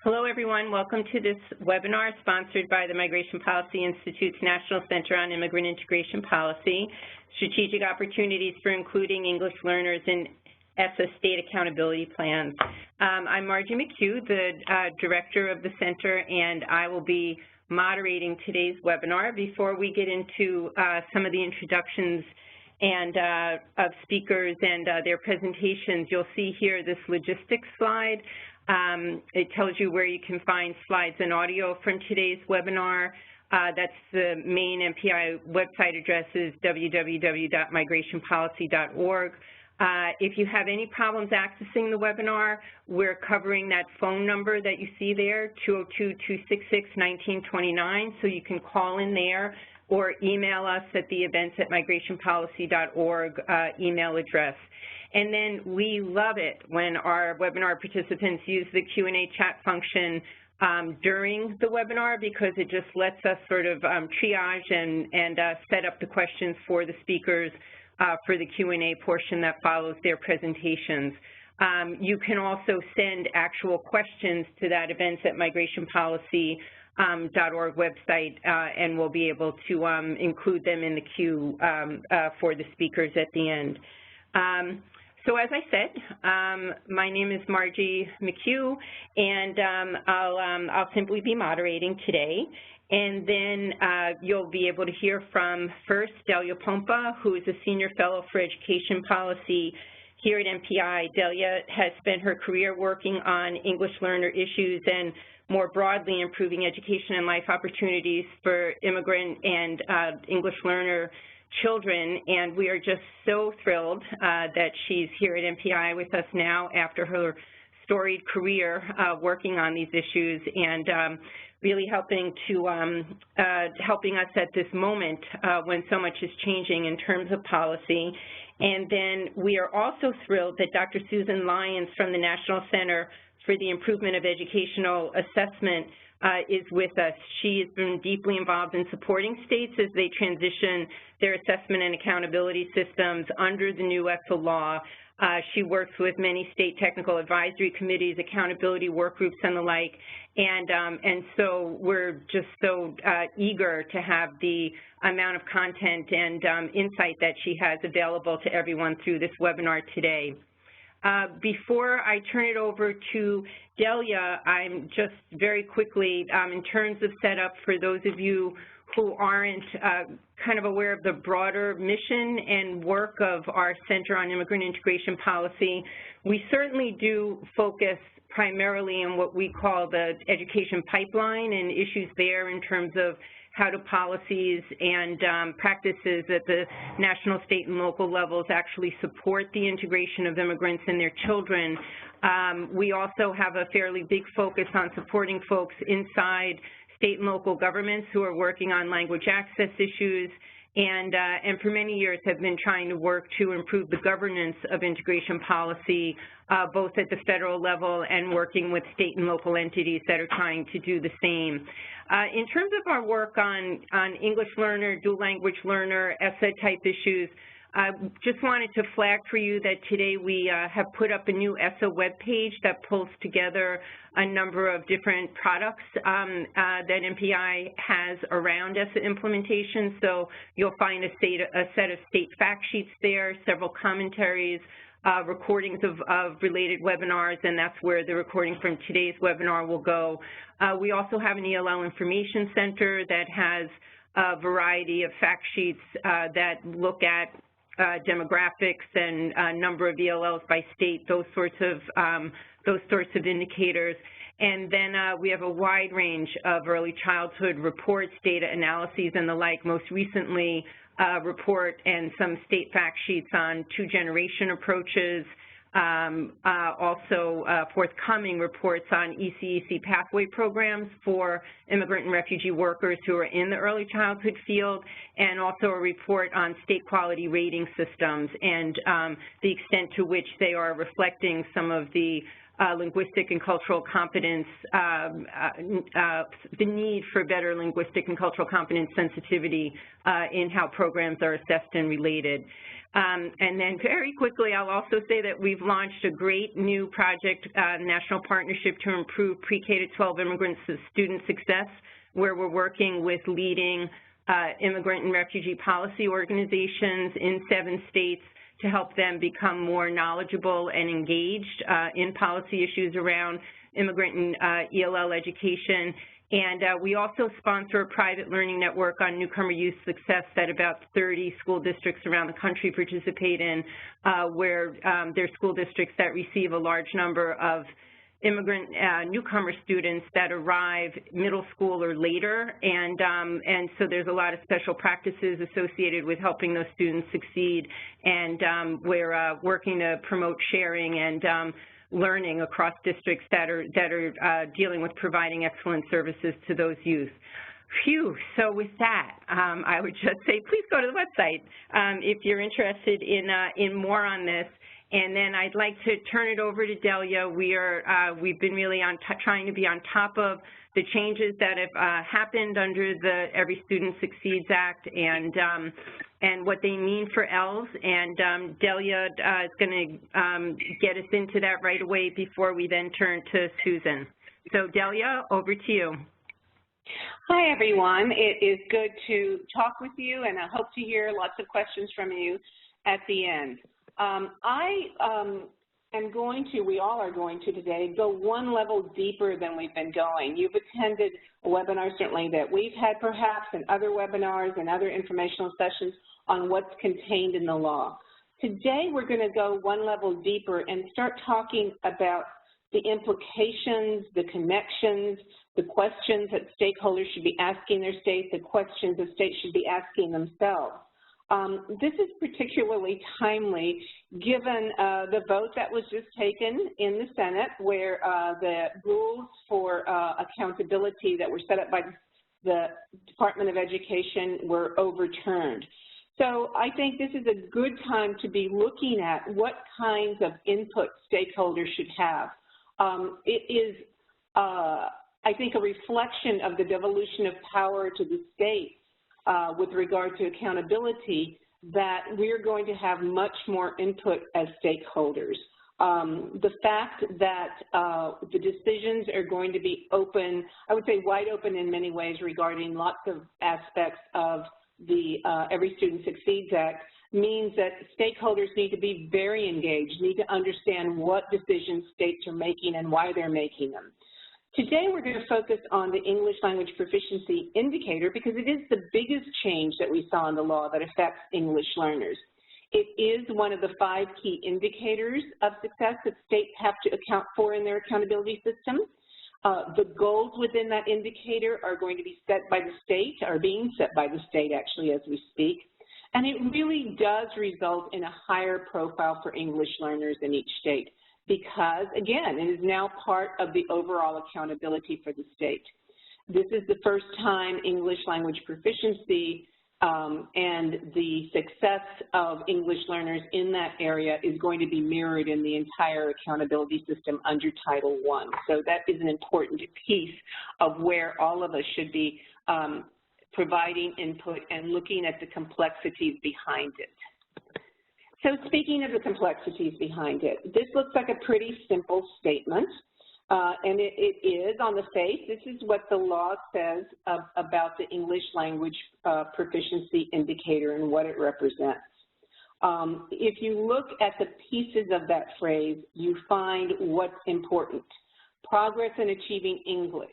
Hello, everyone. Welcome to this webinar sponsored by the Migration Policy Institute's National Center on Immigrant Integration Policy, Strategic Opportunities for Including English Learners in ESSA State Accountability Plans. I'm Margie McHugh, the Director of the Center, and I will be moderating today's webinar. Before we get into some of the introductions and of speakers and their presentations, you'll see here this logistics slide. It tells you where you can find slides and audio from today's webinar. That's the main MPI website address is www.migrationpolicy.org. If you have any problems accessing the webinar, we're covering that phone number that you see there, 202-266-1929, so you can call in there or email us at the events@migrationpolicy.org email address. And then we love it when our webinar participants use the Q&A chat function during the webinar, because it just lets us sort of triage and set up the questions for the speakers for the Q&A portion that follows their presentations. You can also send actual questions to that events@migrationpolicy.org website, and we'll be able to include them in the queue for the speakers at the end. So as I said, my name is Margie McHugh, and I'll simply be moderating today. And then you'll be able to hear from first Delia Pompa, who is a Senior Fellow for Education Policy here at MPI. Delia has spent her career working on English learner issues and more broadly improving education and life opportunities for immigrant and English learner children, and we are just so thrilled that she's here at MPI with us now after her storied career working on these issues and really helping us at this moment when so much is changing in terms of policy. And then we are also thrilled that Dr. Susan Lyons from the National Center for the Improvement of Educational Assessment is with us. She has been deeply involved in supporting states as they transition their assessment and accountability systems under the new ESSA law. She works with many state technical advisory committees, accountability work groups, and the like. And so we're just so eager to have the amount of content and insight that she has available to everyone through this webinar today. Before I turn it over to Delia, I'm just very quickly, in terms of setup for those of you who aren't kind of aware of the broader mission and work of our Center on Immigrant Integration Policy, we certainly do focus primarily on what we call the education pipeline and issues there in terms of how do policies and practices at the national, state, and local levels actually support the integration of immigrants and their children. We also have a fairly big focus on supporting folks inside state and local governments who are working on language access issues and for many years have been trying to work to improve the governance of integration policy, both at the federal level and working with state and local entities that are trying to do the same. In terms of our work on English learner, dual language learner, ESSA-type issues, I just wanted to flag for you that today we have put up a new ESSA webpage that pulls together a number of different products that MPI has around ESSA implementation. So you'll find a set of state fact sheets there, several commentaries, recordings of related webinars, and that's where the recording from today's webinar will go. We also have an ELL information center that has a variety of fact sheets that look at demographics and number of ELLs by state, those sorts of indicators. And then we have a wide range of early childhood reports, data analyses, and the like. Most recently, report and some state fact sheets on two-generation approaches. Also forthcoming reports on ECEC pathway programs for immigrant and refugee workers who are in the early childhood field, and also a report on state quality rating systems and the extent to which they are reflecting some of the linguistic and cultural competence, the need for better linguistic and cultural competence sensitivity in how programs are assessed and related. And then very quickly, I'll also say that we've launched a great new project, National Partnership to Improve Pre-K to 12 Immigrant Student Success, where we're working with leading immigrant and refugee policy organizations in 7 states to help them become more knowledgeable and engaged in policy issues around immigrant and ELL education. And we also sponsor a private learning network on newcomer youth success that about 30 school districts around the country participate in, where there's school districts that receive a large number of immigrant newcomer students that arrive middle school or later, and so there's a lot of special practices associated with helping those students succeed, and we're working to promote sharing and learning across districts that are dealing with providing excellent services to those youth. Phew, so with that, I would just say please go to the website if you're interested in more on this. And then I'd like to turn it over to Delia. We've been really trying to be on top of the changes that have happened under the Every Student Succeeds Act and what they mean for ELLs. And Delia is going to get us into that right away before we then turn to Susan. So Delia, over to you. Hi, everyone. It is good to talk with you, and I hope to hear lots of questions from you at the end. We all are going to today go one level deeper than we've been going. You've attended a webinar certainly that we've had perhaps, and other webinars and other informational sessions on what's contained in the law. Today we're going to go one level deeper and start talking about the implications, the connections, the questions that stakeholders should be asking their state, the questions that states should be asking themselves. This is particularly timely given the vote that was just taken in the Senate, where the rules for accountability that were set up by the Department of Education were overturned. So I think this is a good time to be looking at what kinds of input stakeholders should have. It is, I think, a reflection of the devolution of power to the states with regard to accountability, that we're going to have much more input as stakeholders. The fact that the decisions are going to be open, I would say wide open in many ways regarding lots of aspects of the Every Student Succeeds Act, means that stakeholders need to be very engaged, need to understand what decisions states are making and why they're making them. Today we're going to focus on the English Language Proficiency Indicator because it is the biggest change that we saw in the law that affects English learners. It is one of the 5 key indicators of success that states have to account for in their accountability system. The goals within that indicator are going to be set by the state, are being set by the state actually as we speak, and it really does result in a higher profile for English learners in each state, because, again, it is now part of the overall accountability for the state. This is the first time English language proficiency and the success of English learners in that area is going to be mirrored in the entire accountability system under Title I. So that is an important piece of where all of us should be providing input and looking at the complexities behind it. So speaking of the complexities behind it, this looks like a pretty simple statement, and it is on the face. This is what the law says about the English Language Proficiency Indicator and what it represents. If you look at the pieces of that phrase, you find what's important. Progress in achieving English,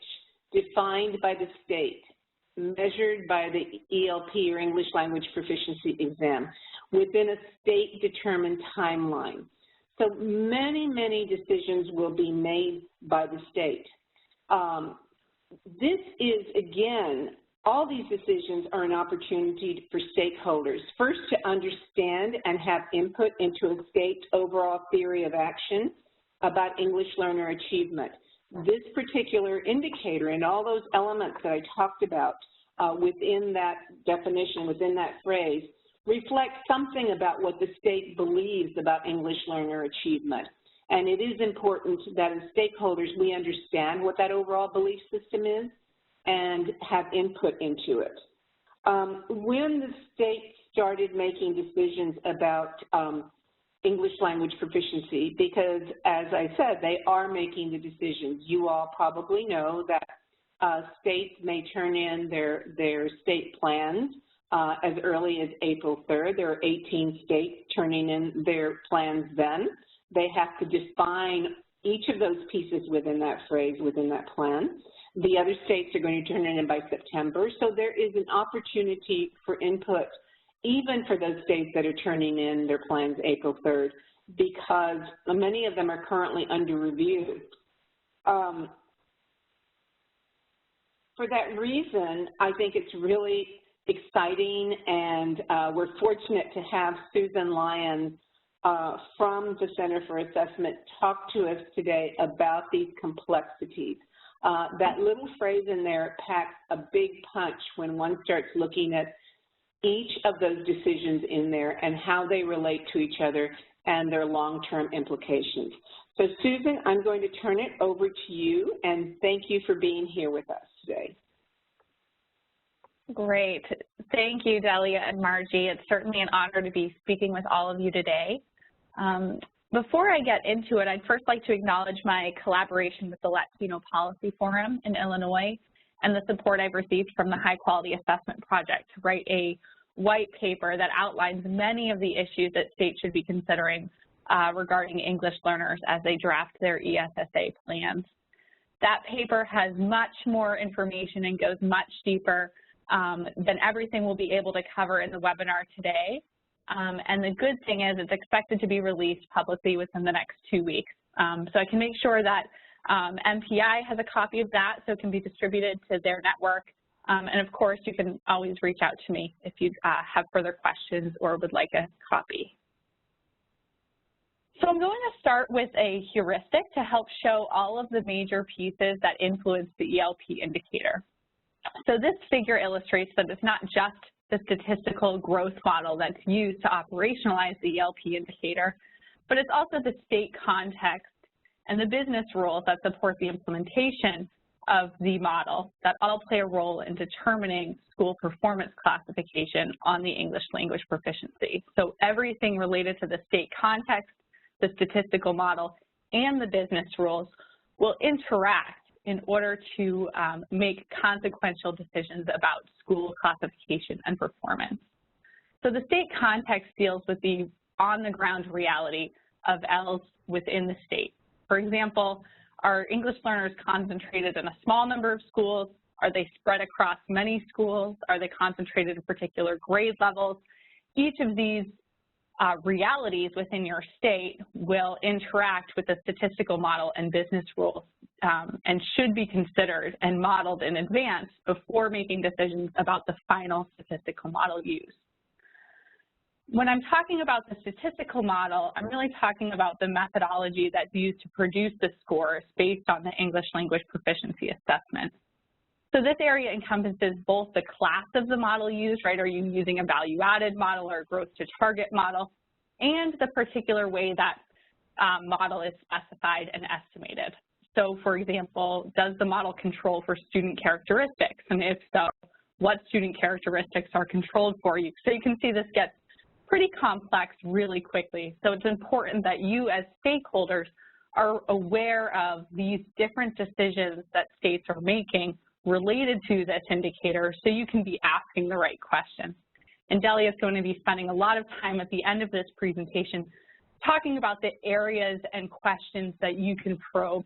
defined by the state, measured by the ELP or English Language Proficiency exam, within a state-determined timeline. So many, many decisions will be made by the state. This is, again, all these decisions are an opportunity for stakeholders, first to understand and have input into a state's overall theory of action about English learner achievement. This particular indicator and all those elements that I talked about within that definition, within that phrase, reflect something about what the state believes about English learner achievement. And it is important that as stakeholders we understand what that overall belief system is and have input into it. When the state started making decisions about English language proficiency, because as I said, they are making the decisions. You all probably know that states may turn in their state plans as early as April 3rd. There are 18 states turning in their plans then. They have to define each of those pieces within that phrase, within that plan. The other states are going to turn it in by September. So there is an opportunity for input, even for those states that are turning in their plans April 3rd, because many of them are currently under review. For that reason, I think it's really exciting, and we're fortunate to have Susan Lyons from the Center for Assessment talk to us today about these complexities. That little phrase in there packs a big punch when one starts looking at each of those decisions in there and how they relate to each other and their long-term implications. So Susan, I'm going to turn it over to you, and thank you for being here with us today. Great. Thank you, Delia and Margie. It's certainly an honor to be speaking with all of you today. Before I get into it, I'd first like to acknowledge my collaboration with the Latino Policy Forum in Illinois and the support I've received from the High Quality Assessment Project to write a white paper that outlines many of the issues that states should be considering regarding English learners as they draft their ESSA plans. That paper has much more information and goes much deeper than everything we'll be able to cover in the webinar today. And the good thing is it's expected to be released publicly within the next 2 weeks. So I can make sure that MPI has a copy of that so it can be distributed to their network. And of course, you can always reach out to me if you have further questions or would like a copy. So I'm going to start with a heuristic to help show all of the major pieces that influence the ELP indicator. So this figure illustrates that it's not just the statistical growth model that's used to operationalize the ELP indicator, but it's also the state context and the business rules that support the implementation of the model that all play a role in determining school performance classification on the English language proficiency. So everything related to the state context, the statistical model, and the business rules will interact in order to make consequential decisions about school classification and performance. So the state context deals with the on-the-ground reality of ELs within the state. For example, are English learners concentrated in a small number of schools? Are they spread across many schools? Are they concentrated in particular grade levels? Each of these realities within your state will interact with the statistical model and business rules and should be considered and modeled in advance before making decisions about the final statistical model used. When I'm talking about the statistical model, I'm really talking about the methodology that's used to produce the scores based on the English language proficiency assessment. So this area encompasses both the class of the model used, right? Are you using a value-added model or a growth-to-target model, and the particular way that model is specified and estimated. So, for example, does the model control for student characteristics? And if so, what student characteristics are controlled for you? So you can see this gets pretty complex really quickly. So it's important that you as stakeholders are aware of these different decisions that states are making related to this indicator so you can be asking the right questions. And Delia is going to be spending a lot of time at the end of this presentation talking about the areas and questions that you can probe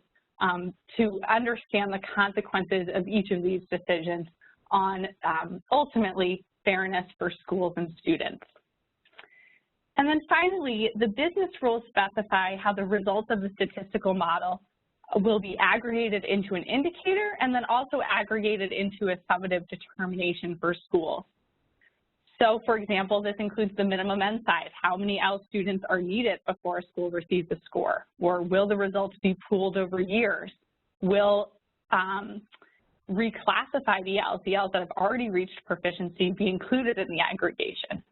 to understand the consequences of each of these decisions on ultimately fairness for schools and students. And then finally, the business rules specify how the results of the statistical model will be aggregated into an indicator and then also aggregated into a summative determination for schools. So, for example, this includes the minimum end size. How many EL students are needed before a school receives a score? Or will the results be pooled over years? Will reclassify the ELs that have already reached proficiency be included in the aggregation?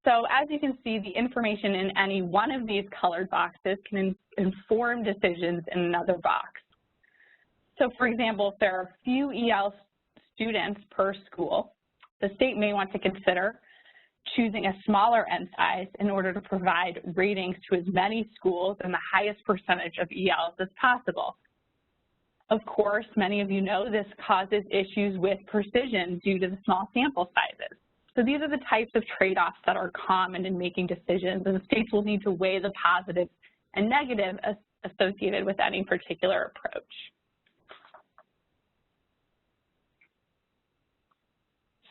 So as you can see, the information in any one of these colored boxes can informed decisions in another box. So for example, if there are few EL students per school, the state may want to consider choosing a smaller N size in order to provide ratings to as many schools and the highest percentage of ELs as possible. Of course, many of you know this causes issues with precision due to the small sample sizes. So these are the types of trade-offs that are common in making decisions, and the states will need to weigh the positives and negatives associated with any particular approach.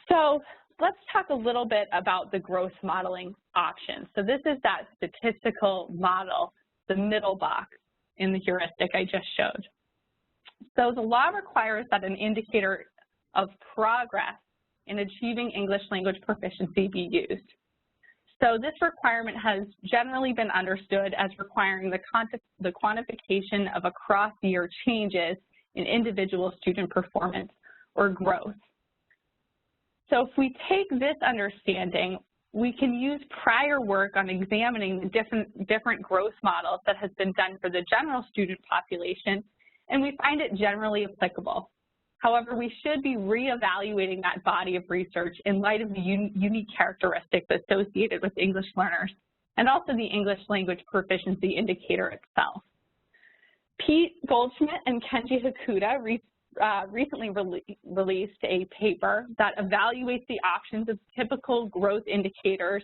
So let's talk a little bit about the growth modeling option. So this is that statistical model, the middle box in the heuristic I just showed. So the law requires that an indicator of progress in achieving English language proficiency be used. So this requirement has generally been understood as requiring the quantification of across-year changes in individual student performance or growth. So if we take this understanding, we can use prior work on examining the different growth models that has been done for the general student population, and we find it generally applicable. However, we should be reevaluating that body of research in light of the unique characteristics associated with English learners and also the English language proficiency indicator itself. Pete Goldschmidt and Kenji Hakuda recently released a paper that evaluates the options of typical growth indicators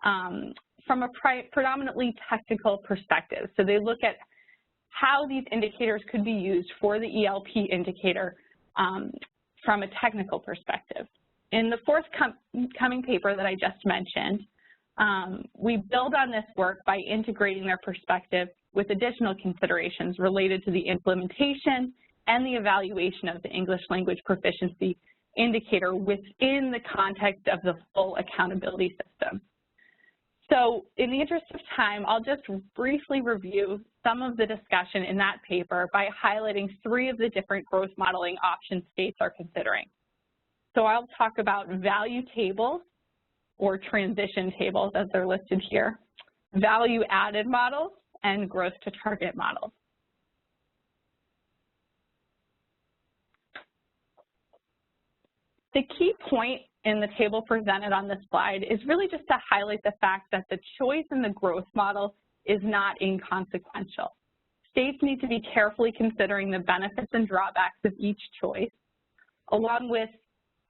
from a predominantly technical perspective. So they look at how these indicators could be used for the ELP indicator from a technical perspective. In the forthcoming paper that I just mentioned, we build on this work by integrating their perspective with additional considerations related to the implementation and the evaluation of the English language proficiency indicator within the context of the full accountability system. So in the interest of time, I'll just briefly review some of the discussion in that paper by highlighting 3 of the different growth modeling options states are considering. So I'll talk about value tables or transition tables as they're listed here, value added models, and growth to target models. The key point in the table presented on this slide is really just to highlight the fact that the choice in the growth model is not inconsequential. States need to be carefully considering the benefits and drawbacks of each choice, along with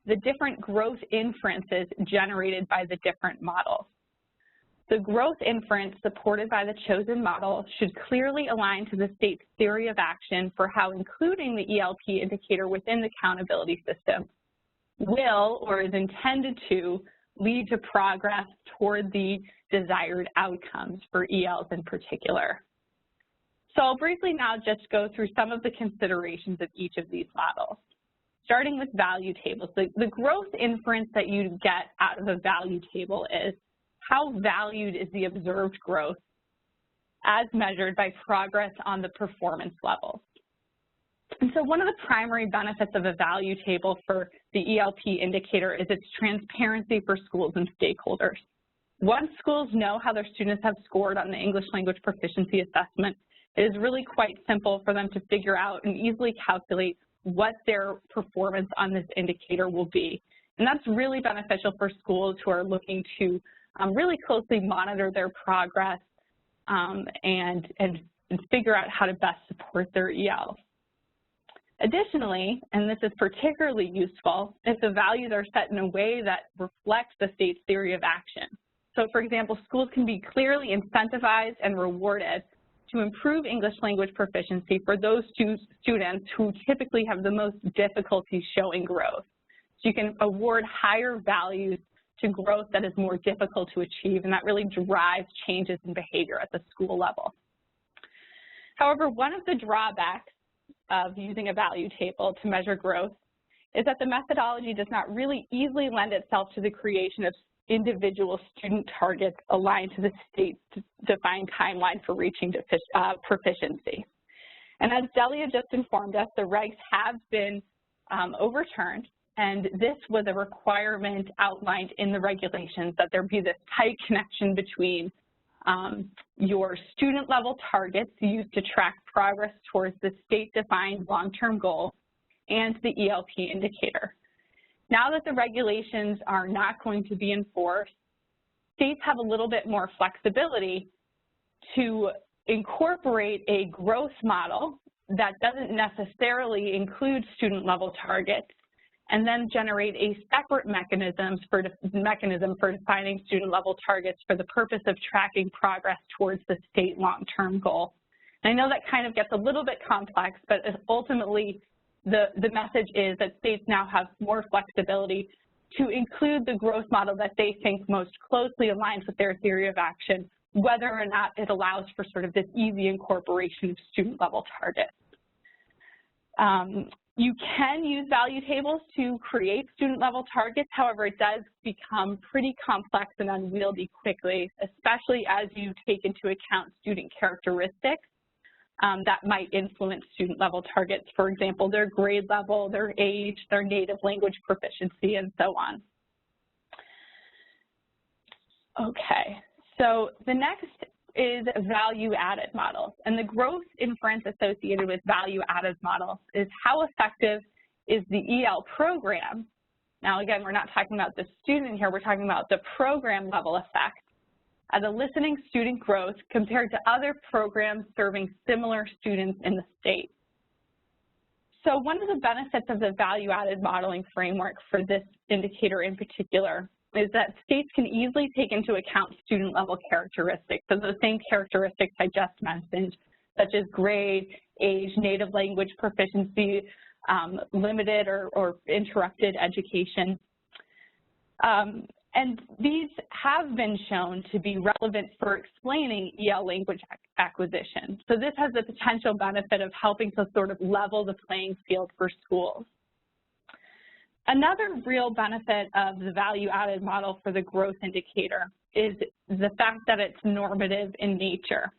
the different growth inferences generated by the different models. The growth inference supported by the chosen model should clearly align to the state's theory of action for how including the ELP indicator within the accountability system will or is intended to lead to progress toward the desired outcomes for ELs in particular. So I'll briefly now just go through some of the considerations of each of these models. Starting with value tables, the growth inference that you get out of a value table is how valued is the observed growth as measured by progress on the performance levels. And so one of the primary benefits of a value table for the ELP indicator is its transparency for schools and stakeholders. Once schools know how their students have scored on the English language proficiency assessment, it is really quite simple for them to figure out and easily calculate what their performance on this indicator will be. And that's really beneficial for schools who are looking to really closely monitor their progress and figure out how to best support their ELs. Additionally, and this is particularly useful, if the values are set in a way that reflects the state's theory of action. So for example, schools can be clearly incentivized and rewarded to improve English language proficiency for those students who typically have the most difficulty showing growth. So you can award higher values to growth that is more difficult to achieve, and that really drives changes in behavior at the school level. However, one of the drawbacks of using a value table to measure growth is that the methodology does not really easily lend itself to the creation of individual student targets aligned to the state's defined timeline for reaching proficiency. And as Delia just informed us, the regs have been overturned, and this was a requirement outlined in the regulations that there be this tight connection between your student level targets used to track progress towards the state-defined long-term goal, and the ELP indicator. Now that the regulations are not going to be enforced, states have a little bit more flexibility to incorporate a growth model that doesn't necessarily include student level targets, and then generate a separate mechanism for defining student level targets for the purpose of tracking progress towards the state long-term goal. And I know that kind of gets a little bit complex, but ultimately the message is that states now have more flexibility to include the growth model that they think most closely aligns with their theory of action, whether or not it allows for sort of this easy incorporation of student level targets. You can use value tables to create student level targets. However, it does become pretty complex and unwieldy quickly, especially as you take into account student characteristics that might influence student level targets. For example, their grade level, their age, their native language proficiency, and so on. Okay, so the next is value-added models. And the growth inference associated with value-added models is how effective is the EL program. Now, again, we're not talking about the student here, we're talking about the program level effect at eliciting student growth compared to other programs serving similar students in the state. So one of the benefits of the value-added modeling framework for this indicator in particular is that states can easily take into account student-level characteristics, so those same characteristics I just mentioned, such as grade, age, native language proficiency, limited or interrupted education. And these have been shown to be relevant for explaining EL language acquisition. So this has the potential benefit of helping to sort of level the playing field for schools. Another real benefit of the value-added model for the growth indicator is the fact that it's normative in nature.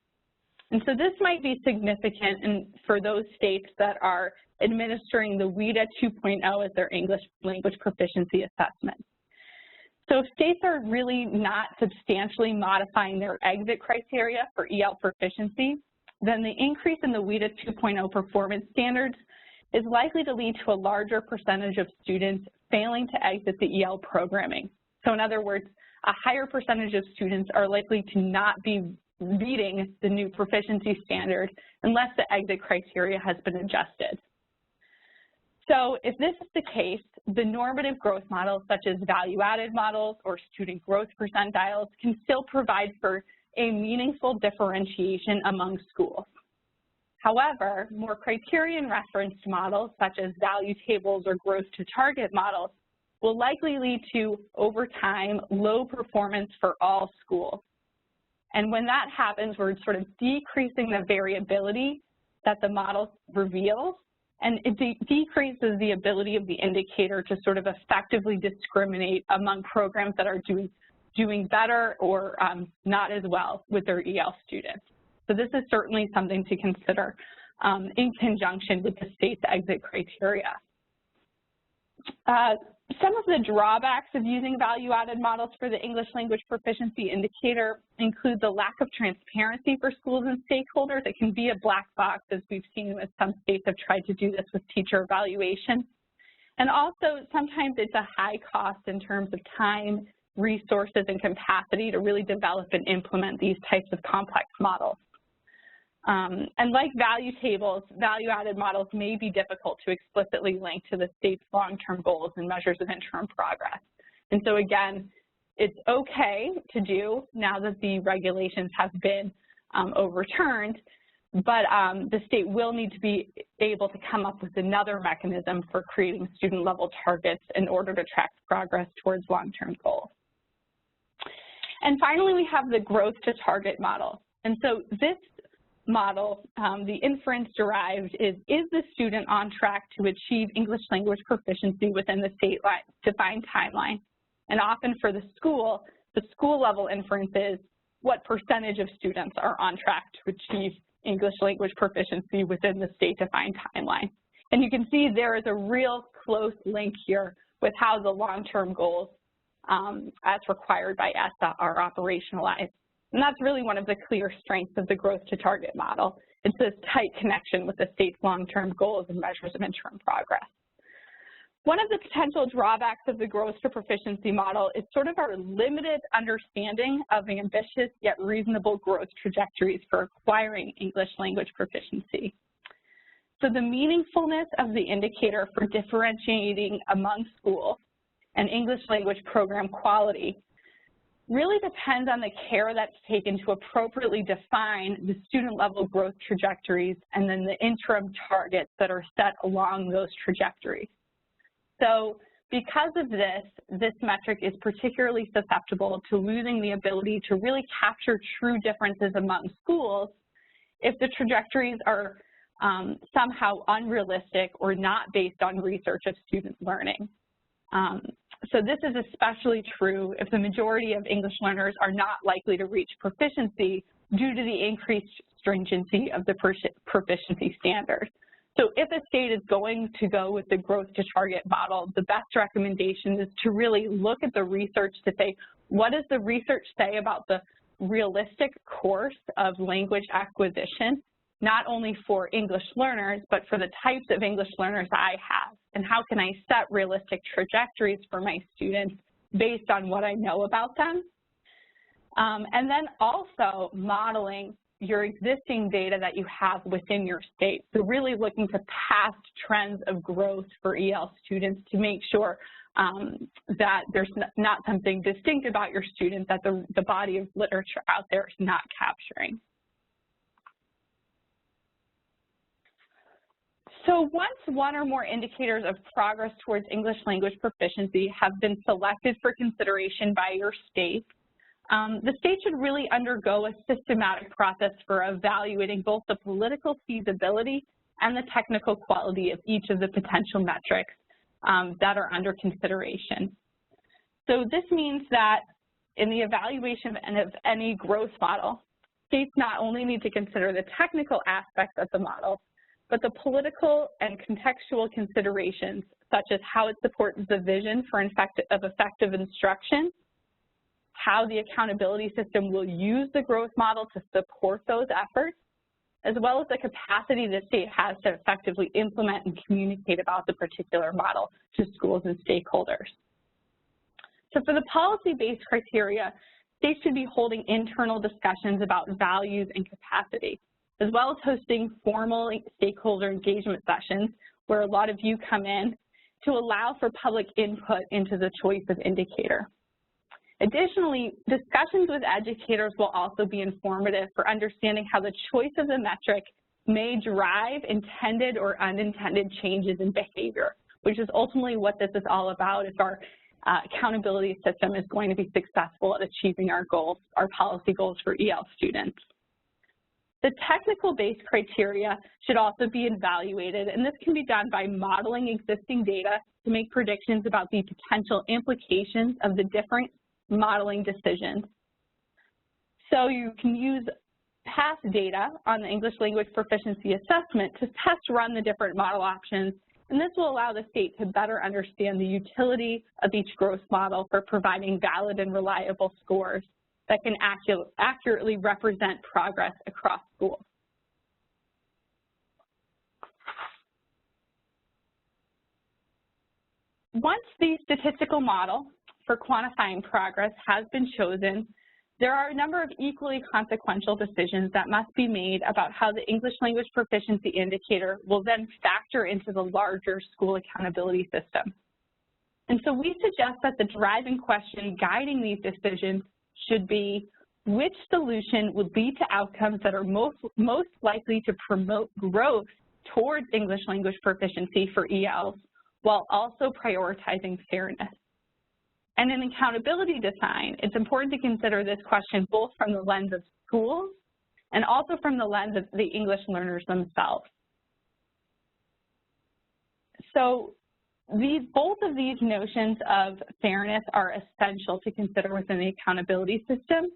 And so this might be significant for those states that are administering the WIDA 2.0 as their English language proficiency assessment. So if states are really not substantially modifying their exit criteria for EL proficiency, then the increase in the WIDA 2.0 performance standards is likely to lead to a larger percentage of students failing to exit the EL programming. So in other words, a higher percentage of students are likely to not be meeting the new proficiency standard unless the exit criteria has been adjusted. So if this is the case, the normative growth models such as value-added models or student growth percentiles can still provide for a meaningful differentiation among schools. However, more criterion-referenced models, such as value tables or growth to target models, will likely lead to, over time, low performance for all schools. And when that happens, we're sort of decreasing the variability that the model reveals, and it decreases the ability of the indicator to sort of effectively discriminate among programs that are doing better or not as well with their EL students. So this is certainly something to consider in conjunction with the state's exit criteria. Some of the drawbacks of using value-added models for the English language proficiency indicator include the lack of transparency for schools and stakeholders. It can be a black box, as we've seen with some states have tried to do this with teacher evaluation. And also, sometimes it's a high cost in terms of time, resources, and capacity to really develop and implement these types of complex models. And like value tables, value-added models may be difficult to explicitly link to the state's long-term goals and measures of interim progress. And so again, it's okay to do now that the regulations have been overturned, but the state will need to be able to come up with another mechanism for creating student-level targets in order to track progress towards long-term goals. And finally, we have the growth to target model. And so this model, the inference derived is the student on track to achieve English language proficiency within the state-defined timeline? And often for the school level inference is what percentage of students are on track to achieve English language proficiency within the state-defined timeline. And you can see there is a real close link here with how the long-term goals as required by ESSA are operationalized. And that's really one of the clear strengths of the growth to target model. It's this tight connection with the state's long-term goals and measures of interim progress. One of the potential drawbacks of the growth to proficiency model is sort of our limited understanding of ambitious yet reasonable growth trajectories for acquiring English language proficiency. So the meaningfulness of the indicator for differentiating among schools and English language program quality really depends on the care that's taken to appropriately define the student-level growth trajectories and then the interim targets that are set along those trajectories. So because of this metric is particularly susceptible to losing the ability to really capture true differences among schools if the trajectories are somehow unrealistic or not based on research of student learning. So this is especially true if the majority of English learners are not likely to reach proficiency due to the increased stringency of the proficiency standards. So if a state is going to go with the growth to target model, the best recommendation is to really look at the research to say, what does the research say about the realistic course of language acquisition, not only for English learners, but for the types of English learners I have, and how can I set realistic trajectories for my students based on what I know about them. And then also modeling your existing data that you have within your state. So really looking to past trends of growth for EL students to make sure that there's not something distinct about your students that the body of literature out there is not capturing. So once one or more indicators of progress towards English language proficiency have been selected for consideration by your state, the state should really undergo a systematic process for evaluating both the political feasibility and the technical quality of each of the potential metrics that are under consideration. So this means that in the evaluation of any growth model, states not only need to consider the technical aspects of the model, but the political and contextual considerations, such as how it supports the vision for effective instruction, how the accountability system will use the growth model to support those efforts, as well as the capacity the state has to effectively implement and communicate about the particular model to schools and stakeholders. So for the policy-based criteria, states should be holding internal discussions about values and capacity, as well as hosting formal stakeholder engagement sessions where a lot of you come in to allow for public input into the choice of indicator. Additionally, discussions with educators will also be informative for understanding how the choice of the metric may drive intended or unintended changes in behavior, which is ultimately what this is all about if our accountability system is going to be successful at achieving our goals, our policy goals for EL students. The technical-based criteria should also be evaluated, and this can be done by modeling existing data to make predictions about the potential implications of the different modeling decisions. So you can use past data on the English language proficiency assessment to test run the different model options, and this will allow the state to better understand the utility of each growth model for providing valid and reliable scores that can accurately represent progress across schools. Once the statistical model for quantifying progress has been chosen, there are a number of equally consequential decisions that must be made about how the English language proficiency indicator will then factor into the larger school accountability system. And so we suggest that the driving question guiding these decisions should be which solution would lead to outcomes that are most likely to promote growth towards English language proficiency for ELs while also prioritizing fairness. And in accountability design, it's important to consider this question both from the lens of schools and also from the lens of the English learners themselves. So both of these notions of fairness are essential to consider within the accountability system,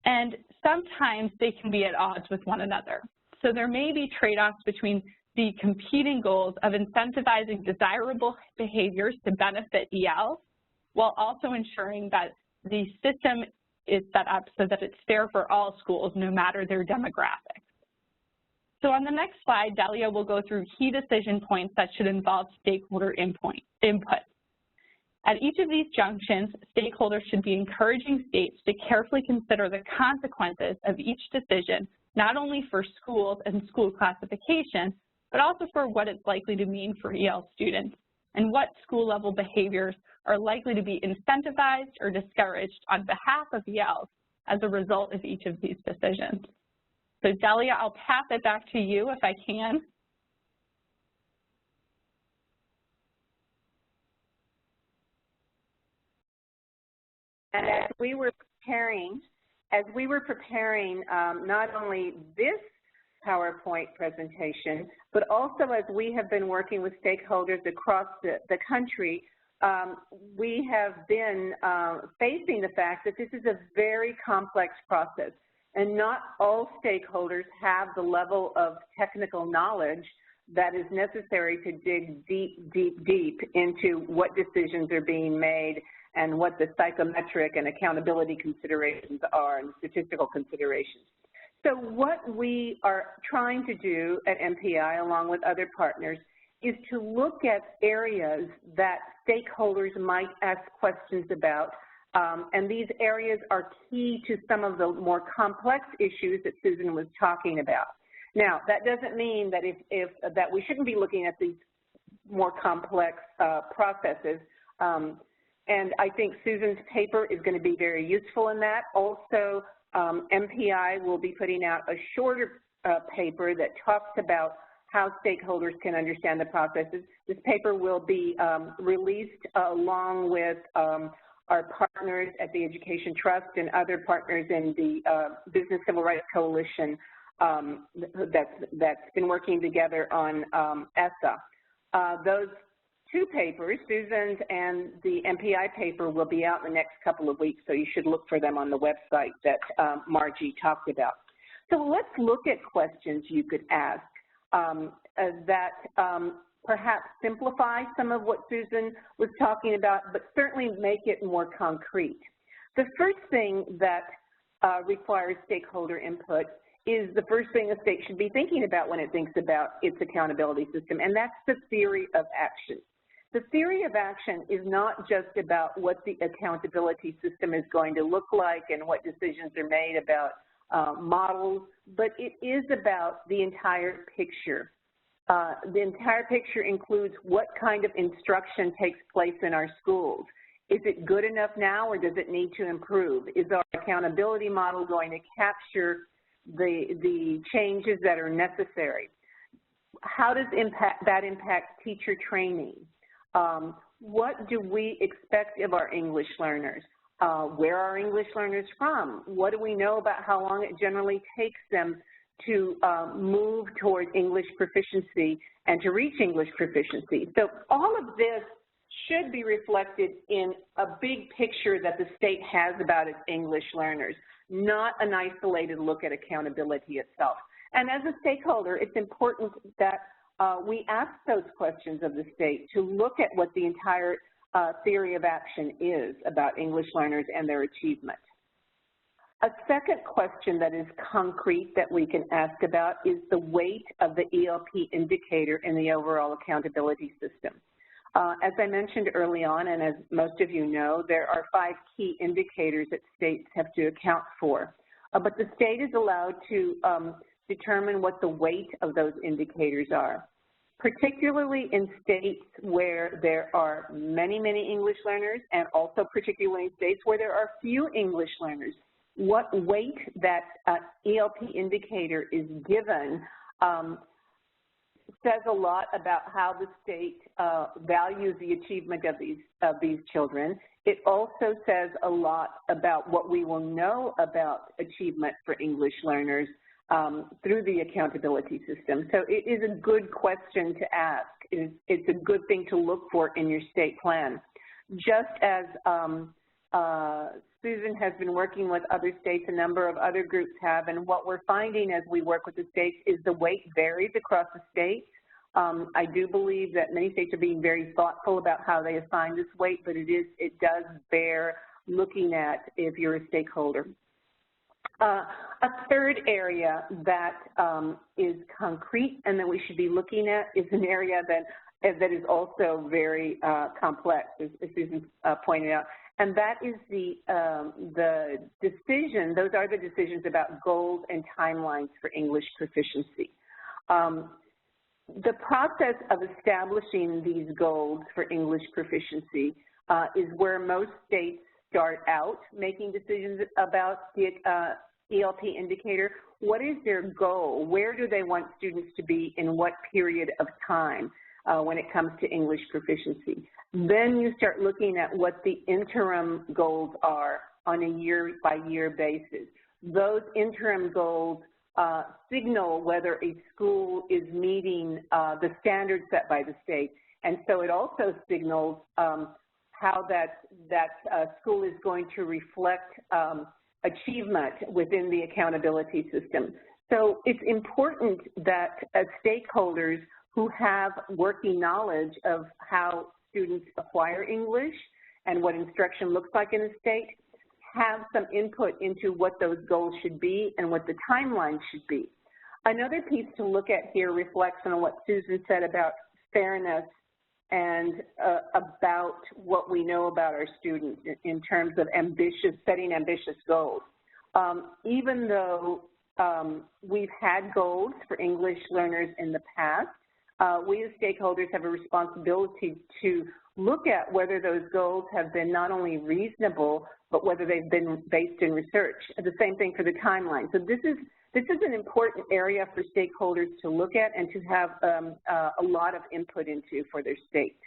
and sometimes they can be at odds with one another. So there may be trade-offs between the competing goals of incentivizing desirable behaviors to benefit EL, while also ensuring that the system is set up so that it's fair for all schools, no matter their demographics. So on the next slide, Delia will go through key decision points that should involve stakeholder input. At each of these junctions, stakeholders should be encouraging states to carefully consider the consequences of each decision, not only for schools and school classification, but also for what it's likely to mean for EL students and what school-level behaviors are likely to be incentivized or discouraged on behalf of ELs as a result of each of these decisions. So Delia, I'll pass it back to you if I can. And as we were preparing not only this PowerPoint presentation, but also as we have been working with stakeholders across the country, we have been facing the fact that this is a very complex process, and not all stakeholders have the level of technical knowledge that is necessary to dig deep into what decisions are being made and what the psychometric and accountability considerations are and statistical considerations. So what we are trying to do at MPI, along with other partners, is to look at areas that stakeholders might ask questions about, and these areas are key to some of the more complex issues that Susan was talking about. Now, that doesn't mean that that we shouldn't be looking at these more complex processes. And I think Susan's paper is going to be very useful in that. Also, MPI will be putting out a shorter paper that talks about how stakeholders can understand the processes. This paper will be released along with our partners at the Education Trust and other partners in the Business Civil Rights Coalition that's been working together on ESSA. Those two papers, Susan's and the MPI paper, will be out in the next couple of weeks, so you should look for them on the website that Margie talked about. So let's look at questions you could ask that perhaps simplify some of what Susan was talking about, but certainly make it more concrete. The first thing that requires stakeholder input is the first thing a state should be thinking about when it thinks about its accountability system, and that's the theory of action. The theory of action is not just about what the accountability system is going to look like and what decisions are made about models, but it is about the entire picture. The entire picture includes what kind of instruction takes place in our schools. Is it good enough now, or does it need to improve? Is our accountability model going to capture the changes that are necessary? How does that impact teacher training? What do we expect of our English learners? Where are English learners from? What do we know about how long it generally takes them to move towards English proficiency and to reach English proficiency? So all of this should be reflected in a big picture that the state has about its English learners, not an isolated look at accountability itself. And as a stakeholder, it's important that we ask those questions of the state to look at what the entire theory of action is about English learners and their achievement. A second question that is concrete that we can ask about is the weight of the ELP indicator in the overall accountability system. As I mentioned early on, and as most of you know, there are 5 key indicators that states have to account for. But the state is allowed to determine what the weight of those indicators are, particularly in states where there are many, many English learners, and also particularly in states where there are few English learners. What weight that ELP indicator is given says a lot about how the state values the achievement of these children. It also says a lot about what we will know about achievement for English learners through the accountability system. So it is a good question to ask. It's a good thing to look for in your state plan. Just as Susan has been working with other states, a number of other groups have, and what we're finding as we work with the states is the weight varies across the state. I do believe that many states are being very thoughtful about how they assign this weight, but it does bear looking at if you're a stakeholder. A third area that is concrete and that we should be looking at is an area that is also very complex, as Susan pointed out, and that is the decision. Those are the decisions about goals and timelines for English proficiency. The process of establishing these goals for English proficiency is where most states start out making decisions about the ELP indicator. What is their goal? Where do they want students to be in what period of time when it comes to English proficiency? Then you start looking at what the interim goals are on a year-by-year basis. Those interim goals signal whether a school is meeting the standards set by the state, and so it also signals how that school is going to reflect achievement within the accountability system. So it's important that stakeholders who have working knowledge of how students acquire English and what instruction looks like in a state have some input into what those goals should be and what the timeline should be. Another piece to look at here reflects on what Susan said about fairness and about what we know about our students in terms of setting ambitious goals. Even though we've had goals for English learners in the past, we as stakeholders have a responsibility to look at whether those goals have been not only reasonable, but whether they've been based in research. The same thing for the timeline. So this is an important area for stakeholders to look at and to have a lot of input into for their state.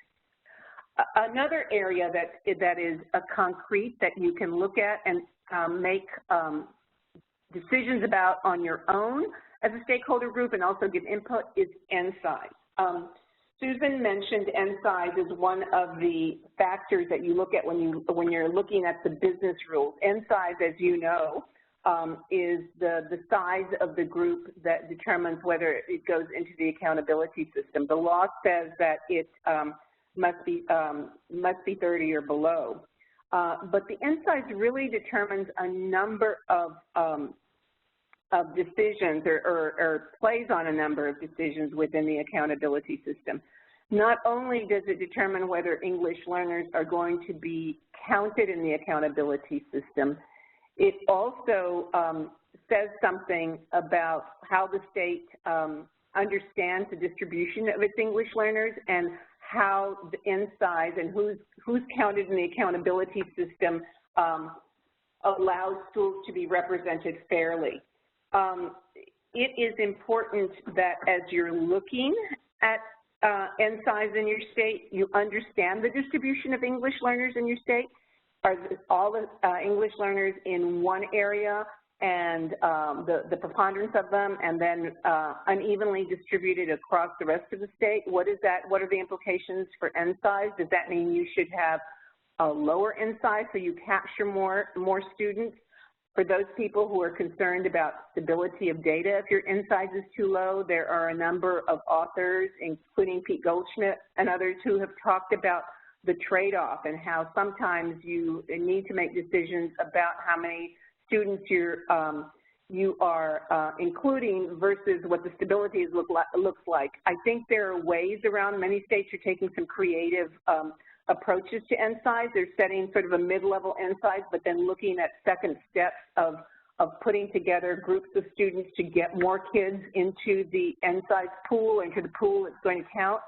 Another area that is a concrete that you can look at and make decisions about on your own as a stakeholder group and also give input is N size. Susan mentioned N size as one of the factors that you look at when you're looking at the business rules. N size, as you know, is the size of the group that determines whether it goes into the accountability system. The law says that it must be 30 or below. But the N size really determines a number of decisions or plays on a number of decisions within the accountability system. Not only does it determine whether English learners are going to be counted in the accountability system, it also says something about how the state understands the distribution of its English learners and how the N size and who's counted in the accountability system allows schools to be represented fairly. It is important that as you're looking at N size in your state, you understand the distribution of English learners in your state. Are all the English learners in one area and the preponderance of them, and then unevenly distributed across the rest of the state? What is that? What are the implications for N size? Does that mean you should have a lower N size so you capture more students? For those people who are concerned about stability of data, if your N size is too low, there are a number of authors, including Pete Goldschmidt and others, who have talked about the trade-off and how sometimes you need to make decisions about how many students you are including versus what the stability looks like. I think there are ways around. Many states are taking some creative approaches to N size. They're setting sort of a mid-level N size, but then looking at second steps of putting together groups of students to get more kids into the N size pool, into the pool that's going to count.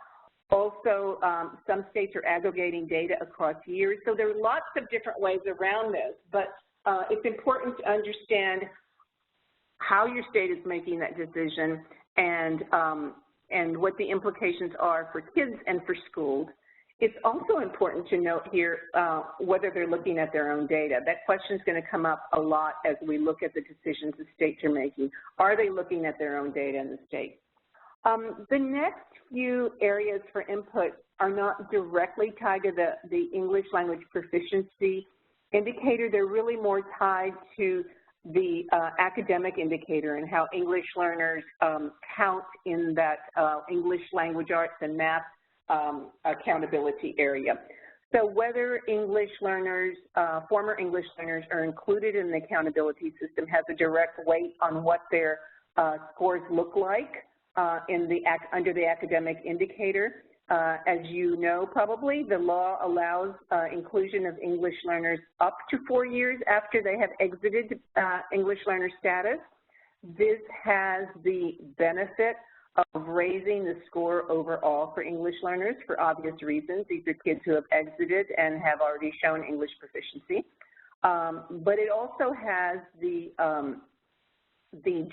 Also, some states are aggregating data across years. So there are lots of different ways around this, but it's important to understand how your state is making that decision and what the implications are for kids and for schools. It's also important to note here whether they're looking at their own data. That question is going to come up a lot as we look at the decisions the states are making. Are they looking at their own data in the state? The next few areas for input are not directly tied to the English Language Proficiency indicator. They're really more tied to the academic indicator and how English learners count in that English language arts and math accountability area. So whether English learners, former English learners are included in the accountability system has a direct weight on what their scores look like under the academic indicator. As you know probably, the law allows inclusion of English learners up to 4 years after they have exited English learner status. This has the benefit of raising the score overall for English learners for obvious reasons. These are kids who have exited and have already shown English proficiency. But it also has the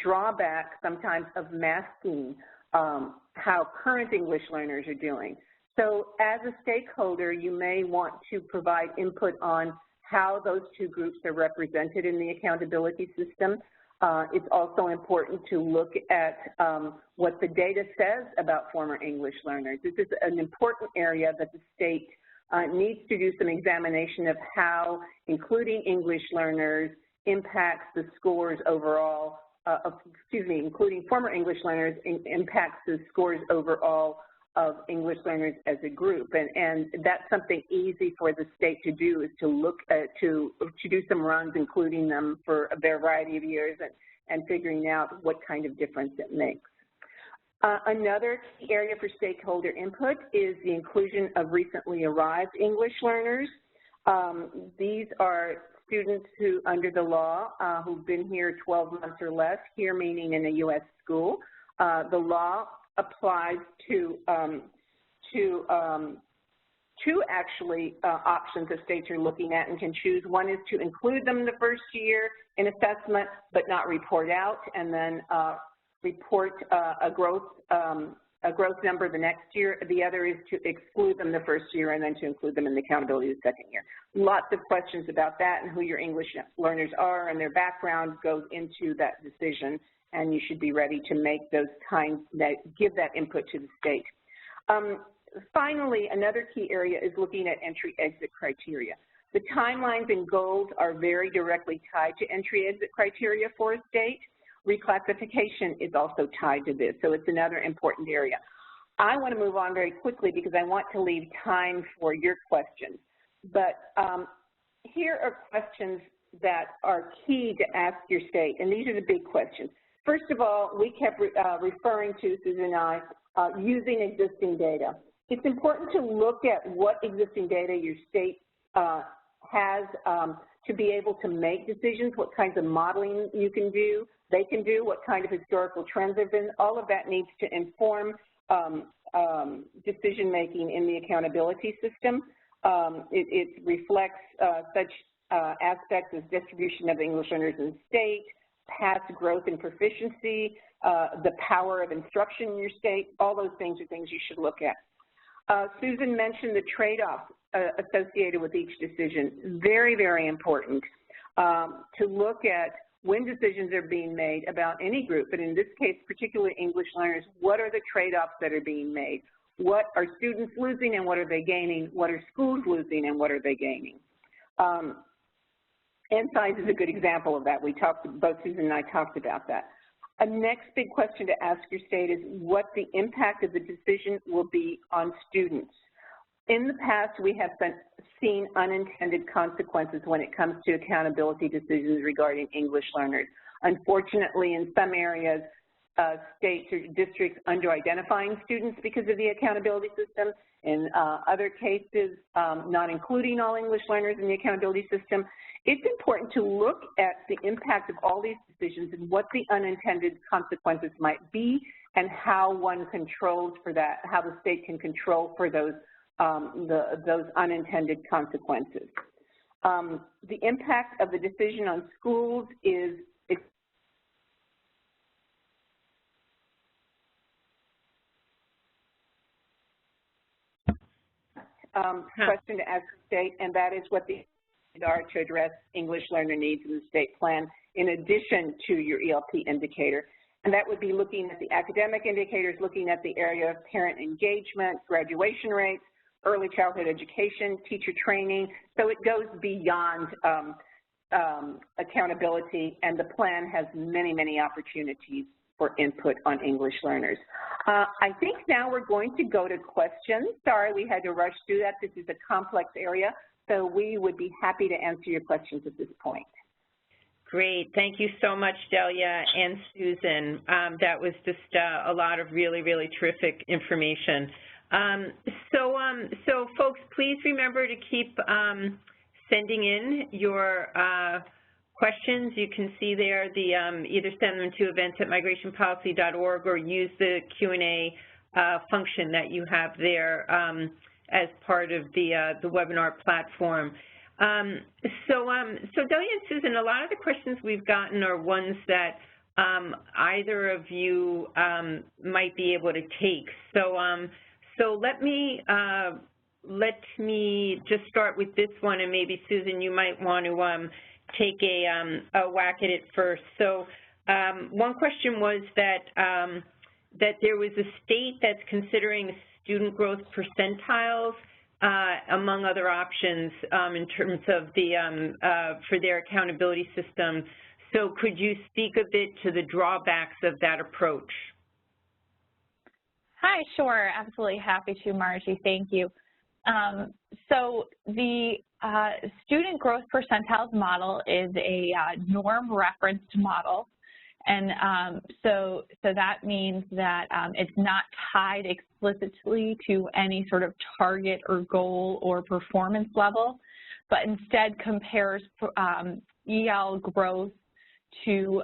drawback sometimes of masking how current English learners are doing. So as a stakeholder, you may want to provide input on how those two groups are represented in the accountability system. It's also important to look at what the data says about former English learners. This is an important area that the state needs to do some examination of how including English learners impacts the scores overall, including former English learners impacts the scores overall of English learners as a group. And that's something easy for the state to do, is to look at, to do some runs, including them for a variety of years and figuring out what kind of difference it makes. Another key area for stakeholder input is the inclusion of recently arrived English learners. These are students who, under the law, who've been here 12 months or less, here meaning in a U.S. school. The law applies to two actually options that states are looking at and can choose. One is to include them the first year in assessment but not report out, and then report a growth number the next year. The other is to exclude them the first year and then to include them in the accountability the second year. Lots of questions about that and who your English learners are and their background goes into that decision, and you should be ready to make those give that input to the state. Finally, another key area is looking at entry-exit criteria. The timelines in gold are very directly tied to entry-exit criteria for a state. Reclassification is also tied to this, so it's another important area. I want to move on very quickly because I want to leave time for your questions. But here are questions that are key to ask your state, and these are the big questions. First of all, we kept referring to, Susan and I, using existing data. It's important to look at what existing data your state has to be able to make decisions, what kinds of modeling you can do, they can do, what kind of historical trends have been. All of that needs to inform decision-making in the accountability system. It reflects such aspects as distribution of English learners in the state, past growth and proficiency, the power of instruction in your state. All those things are things you should look at. Susan mentioned the trade-offs associated with each decision. Very, very important to look at when decisions are being made about any group, but in this case, particularly English learners, what are the trade-offs that are being made? What are students losing and what are they gaining? What are schools losing and what are they gaining? And size is a good example of that. Both Susan and I talked about that. A next big question to ask your state is what the impact of the decision will be on students. In the past, we have seen unintended consequences when it comes to accountability decisions regarding English learners. Unfortunately, in some areas, states or districts under-identifying students because of the accountability system. In other cases, not including all English learners in the accountability system. It's important to look at the impact of all these decisions and what the unintended consequences might be and how one controls for that, how the state can control for those unintended consequences. The impact of the decision on schools is question to ask the state, and that is what the are to address English learner needs in the state plan in addition to your ELP indicator. And that would be looking at the academic indicators, looking at the area of parent engagement, graduation rates, early childhood education, teacher training. So it goes beyond accountability, and the plan has many, many opportunities for input on English learners. I think now we're going to go to questions. Sorry, we had to rush through that. This is a complex area, so we would be happy to answer your questions at this point. Great. Thank you so much, Delia and Susan. That was just a lot of really, really terrific information. So folks, please remember to keep sending in your questions. You can see there either send them to events@migrationpolicy.org or use the Q&A function that you have there as part of the webinar platform. So Delia and Susan, a lot of the questions we've gotten are ones that either of you might be able to take. So let me just start with this one, and maybe Susan, you might want to take a whack at it first. So one question was that there was a state that's considering student growth percentiles among other options in terms of for their accountability system. So could you speak a bit to the drawbacks of that approach? Hi, sure, absolutely happy to, Margie, thank you. So the student growth percentiles model is a norm referenced model. And so that means that it's not tied explicitly to any sort of target or goal or performance level, but instead compares EL growth to,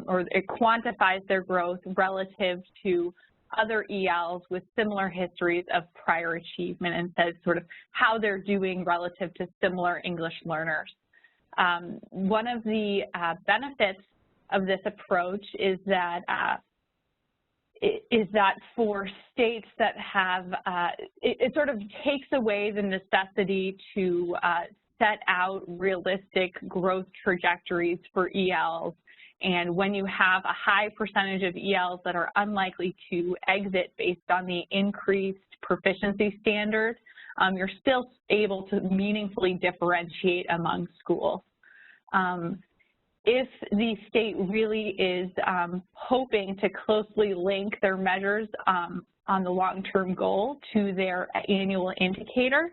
or it quantifies their growth relative to other ELs with similar histories of prior achievement, and says sort of how they're doing relative to similar English learners. One of the benefits of this approach is that for states that have, it sort of takes away the necessity to set out realistic growth trajectories for ELs. And when you have a high percentage of ELs that are unlikely to exit based on the increased proficiency standard, you're still able to meaningfully differentiate among schools. If the state really is hoping to closely link their measures on the long-term goal to their annual indicator,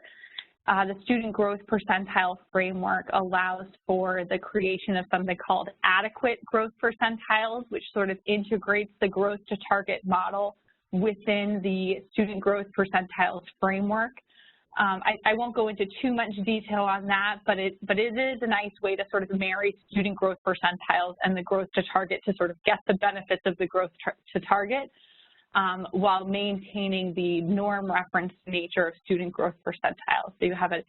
the student growth percentile framework allows for the creation of something called adequate growth percentiles, which sort of integrates the growth to target model within the student growth percentiles framework. I won't go into too much detail on that, but it is a nice way to sort of marry student growth percentiles and the growth to target to sort of get the benefits of the growth to target while maintaining the norm reference nature of student growth percentiles. So you have a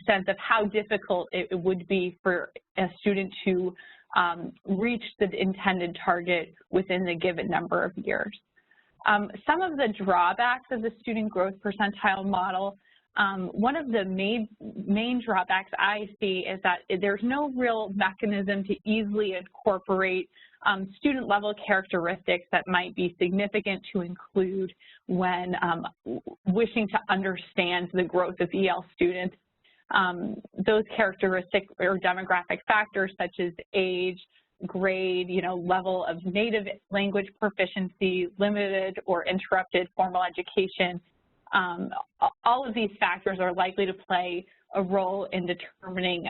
sense of how difficult it would be for a student to reach the intended target within the given number of years. Some of the drawbacks of the student growth percentile model, one of the main drawbacks I see is that there's no real mechanism to easily incorporate student level characteristics that might be significant to include when wishing to understand the growth of EL students. Those characteristics or demographic factors such as age, grade, level of native language proficiency, limited or interrupted formal education, all of these factors are likely to play a role in determining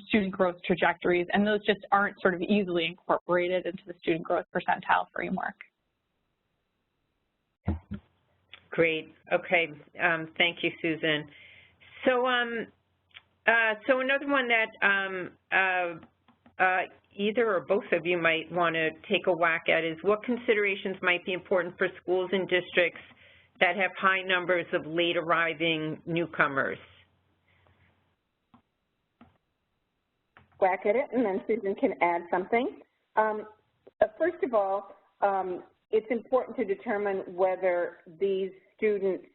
student growth trajectories, and those just aren't sort of easily incorporated into the student growth percentile framework. Great. Okay. Thank you, Susan. So, so another one that either or both of you might want to take a whack at is what considerations might be important for schools and districts that have high numbers of late arriving newcomers? Whack at it, and then Susan can add something. First of all, it's important to determine whether these students,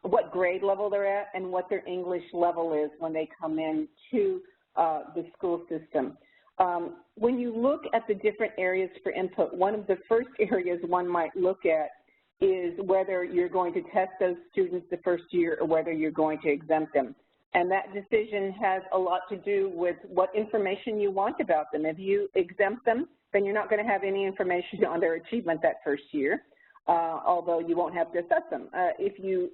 what grade level they're at and what their English level is when they come into the school system. When you look at the different areas for input, one of the first areas one might look at is whether you're going to test those students the first year or whether you're going to exempt them. And that decision has a lot to do with what information you want about them. If you exempt them, then you're not going to have any information on their achievement that first year, although you won't have to assess them. If you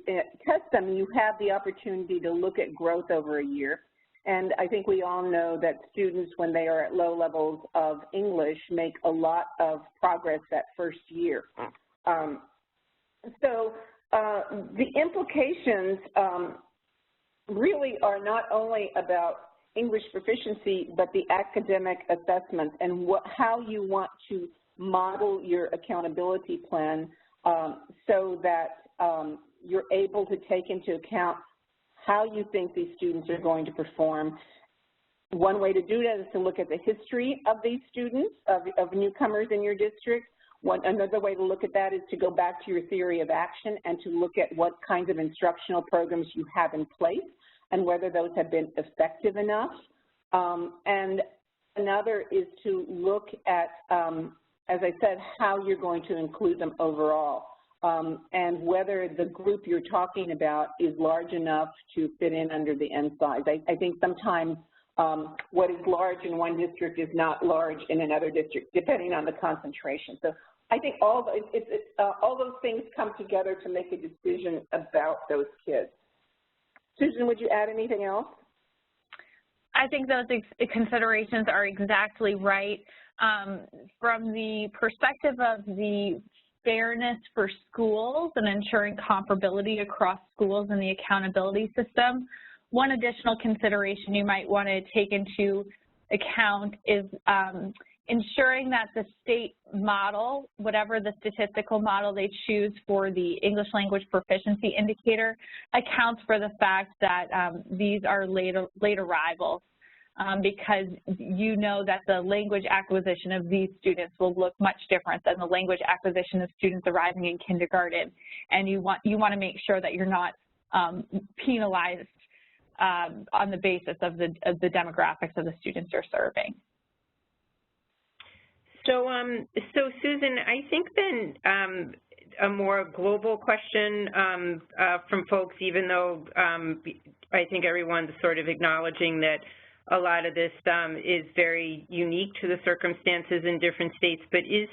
test them, you have the opportunity to look at growth over a year. And I think we all know that students, when they are at low levels of English, make a lot of progress that first year. So the implications really are not only about English proficiency, but the academic assessments and how you want to model your accountability plan so that you're able to take into account how you think these students are going to perform. One way to do that is to look at the history of these students, of newcomers in your district. Another way to look at that is to go back to your theory of action and to look at what kinds of instructional programs you have in place and whether those have been effective enough. And another is to look at, as I said, how you're going to include them overall. And whether the group you're talking about is large enough to fit in under the end size. I think sometimes what is large in one district is not large in another district, depending on the concentration. So I think all those things come together to make a decision about those kids. Susan, would you add anything else? I think those considerations are exactly right. From the perspective of the fairness for schools and ensuring comparability across schools and the accountability system, one additional consideration you might want to take into account is ensuring that the state model, whatever the statistical model they choose for the English Language Proficiency Indicator, accounts for the fact that these are late arrivals. Because you know that the language acquisition of these students will look much different than the language acquisition of students arriving in kindergarten, and you want to make sure that you're not penalized on the basis of the demographics of the students you're serving. So, so Susan, I think then a more global question from folks, even though I think everyone's sort of acknowledging that a lot of this is very unique to the circumstances in different states, but is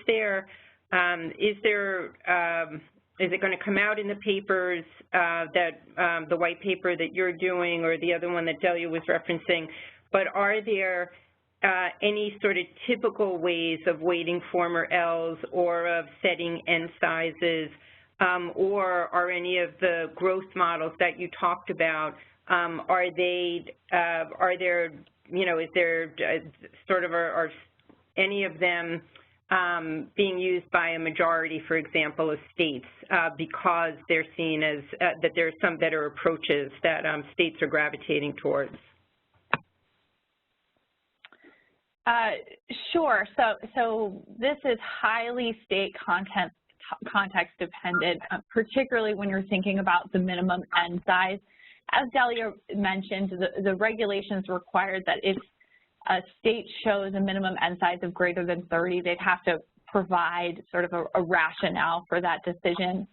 it going to come out in the papers that the white paper that you're doing or the other one that Delia was referencing, but are there any sort of typical ways of weighting former L's or of setting end sizes, or are any of the growth models that you talked about, are there, you know, is there sort of, are any of them being used by a majority, for example, of states because they're seen as, that there are some better approaches that states are gravitating towards? Sure. So this is highly state context dependent, particularly when you're thinking about the minimum end size. As Delia mentioned, the regulations require that if a state shows a minimum end size of greater than 30, they'd have to provide sort of a rationale for that decision.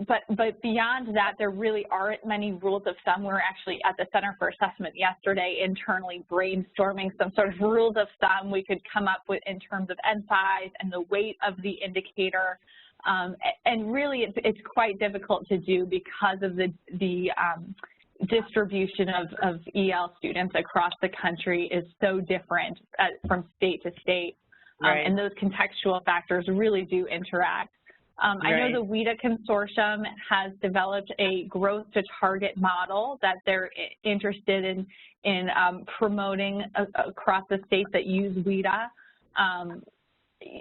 But beyond that, there really aren't many rules of thumb. We're actually at the Center for Assessment yesterday internally brainstorming some sort of rules of thumb we could come up with in terms of end size and the weight of the indicator. And really, it's quite difficult to do because of the distribution of EL students across the country is so different from state to state. Right. And those contextual factors really do interact. I know the WIDA Consortium has developed a growth to target model that they're interested in promoting across the states that use WIDA.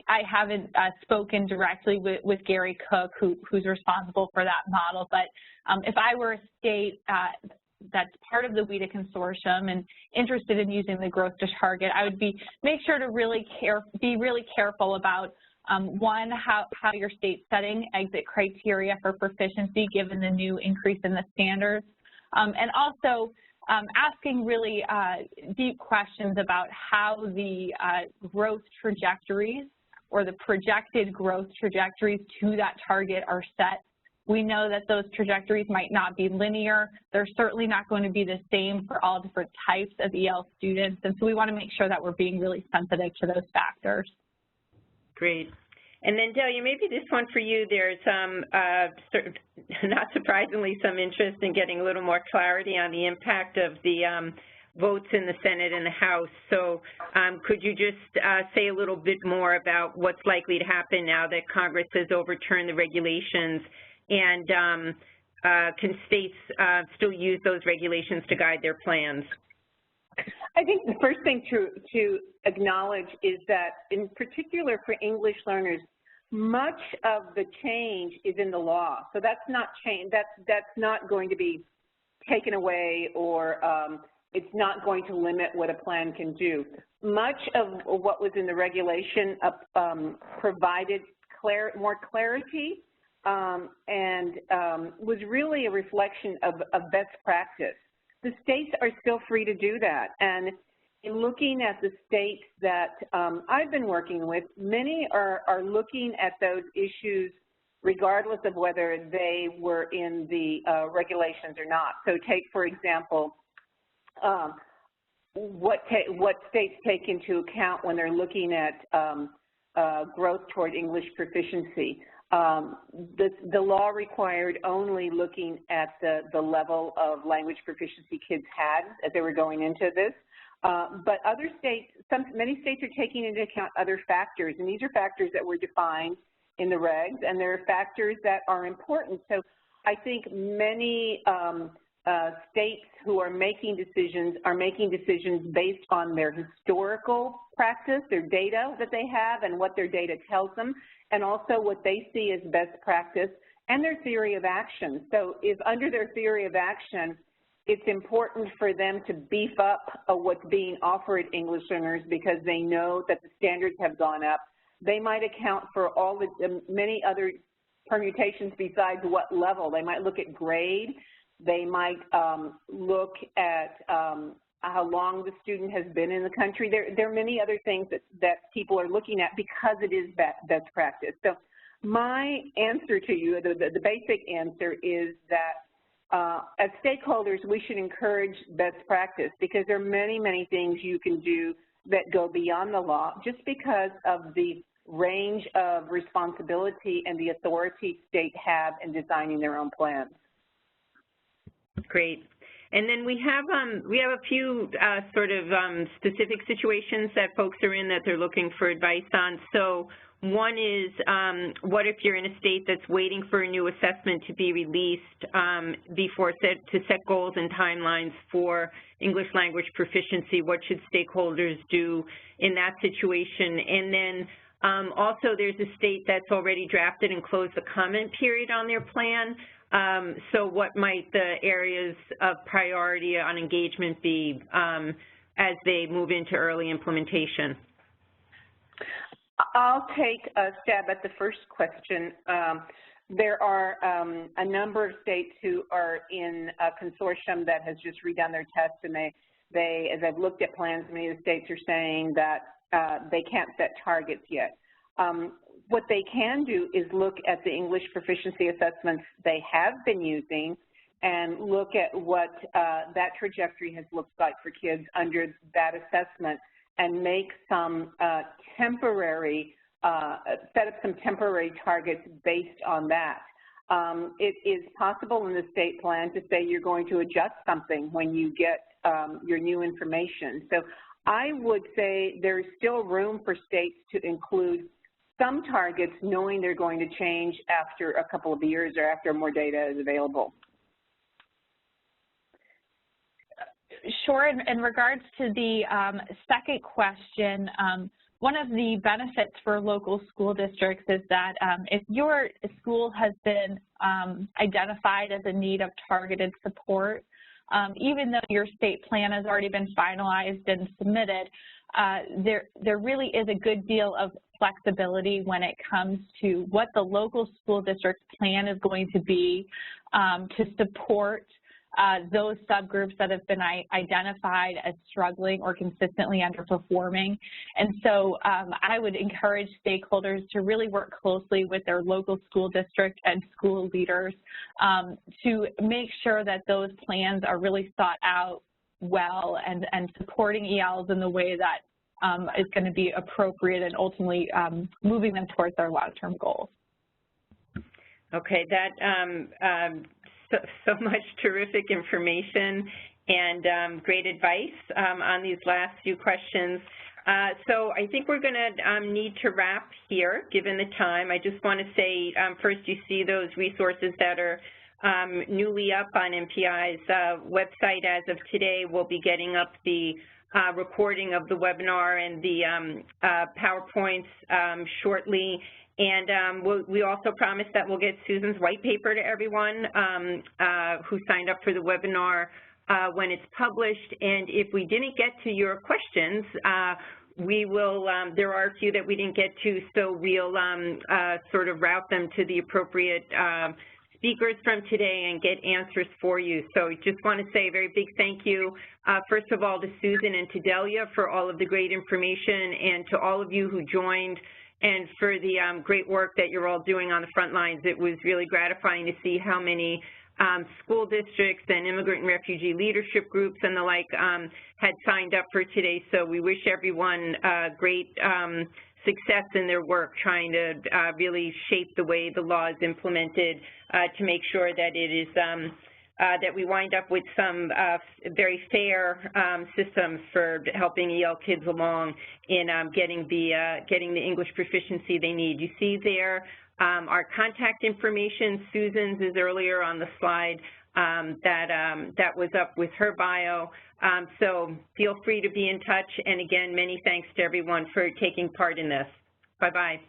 I haven't spoken directly with Gary Cook, who's responsible for that model, but if I were a state that's part of the WIDA Consortium and interested in using the growth to target, I would make sure to be really careful about one, how your state's setting exit criteria for proficiency given the new increase in the standards, and also asking really deep questions about how the growth trajectories or the projected growth trajectories to that target are set We know that those trajectories might not be linear. They're certainly not going to be the same for all different types of EL students, and so we want to make sure that we're being really sensitive to those factors. Great. And then, Delia, maybe this one for you. There's, not surprisingly, some interest in getting a little more clarity on the impact of the votes in the Senate and the House. So could you just say a little bit more about what's likely to happen now that Congress has overturned the regulations, and can states still use those regulations to guide their plans? I think the first thing to acknowledge is that, in particular for English learners, much of the change is in the law. So that's not change. That's not going to be taken away, or it's not going to limit what a plan can do. Much of what was in the regulation provided more clarity and was really a reflection of best practice. The states are still free to do that, and in looking at the states that I've been working with, many are looking at those issues regardless of whether they were in the regulations or not. So take, for example, what states take into account when they're looking at growth toward English proficiency. The law required only looking at the level of language proficiency kids had as they were going into this. But other states, many states are taking into account other factors, and these are factors that were defined in the regs, and there are factors that are important. So I think many states who are making decisions based on their historical practice, their data that they have and what their data tells them, and also what they see as best practice and their theory of action. So if under their theory of action, it's important for them to beef up what's being offered English learners because they know that the standards have gone up. They might account for all the many other permutations besides what level. They might look at grade. They might look at how long the student has been in the country. There are many other things that people are looking at because it is best practice. So my answer to you, the basic answer is that as stakeholders, we should encourage best practice because there are many, many things you can do that go beyond the law just because of the range of responsibility and the authority states have in designing their own plans. Great. And then we have a few sort of specific situations that folks are in that they're looking for advice on. So one is, what if you're in a state that's waiting for a new assessment to be released before to set goals and timelines for English language proficiency? What should stakeholders do in that situation? And then also there's a state that's already drafted and closed the comment period on their plan. So what might the areas of priority on engagement be as they move into early implementation? I'll take a stab at the first question. There are a number of states who are in a consortium that has just redone their tests, and they as I've looked at plans, many of the states are saying that they can't set targets yet. What they can do is look at the English proficiency assessments they have been using and look at what that trajectory has looked like for kids under that assessment and make some temporary, set up some temporary targets based on that. It is possible in the state plan to say you're going to adjust something when you get your new information. So I would say there's still room for states to include some targets knowing they're going to change after a couple of years or after more data is available. Sure. In regards to the second question, one of the benefits for local school districts is that if your school has been identified as a need of targeted support, even though your state plan has already been finalized and submitted, there really is a good deal of flexibility when it comes to what the local school district's plan is going to be to support those subgroups that have been identified as struggling or consistently underperforming. And so I would encourage stakeholders to really work closely with their local school district and school leaders to make sure that those plans are really thought out well and supporting ELs in the way that is going to be appropriate and ultimately moving them towards their long-term goals. Okay, that so much terrific information and great advice on these last few questions. So I think we're going to need to wrap here, given the time. I just want to say, first, you see those resources that are newly up on MPI's website as of today. We'll be getting up the recording of the webinar and the PowerPoints shortly. And we also promise that we'll get Susan's white paper to everyone who signed up for the webinar when it's published. And if we didn't get to your questions, we will, there are a few that we didn't get to, so we'll sort of route them to the appropriate speakers from today and get answers for you. So just want to say a very big thank you, first of all, to Susan and to Delia for all of the great information, and to all of you who joined, and for the great work that you're all doing on the front lines. It was really gratifying to see how many school districts and immigrant and refugee leadership groups and the like had signed up for today. So we wish everyone great success in their work, trying to really shape the way the law is implemented to make sure that it is that we wind up with some very fair systems for helping EL kids along in getting the English proficiency they need. You see there our contact information. Susan's is earlier on the slide that was up with her bio. So feel free to be in touch. And again, many thanks to everyone for taking part in this. Bye-bye.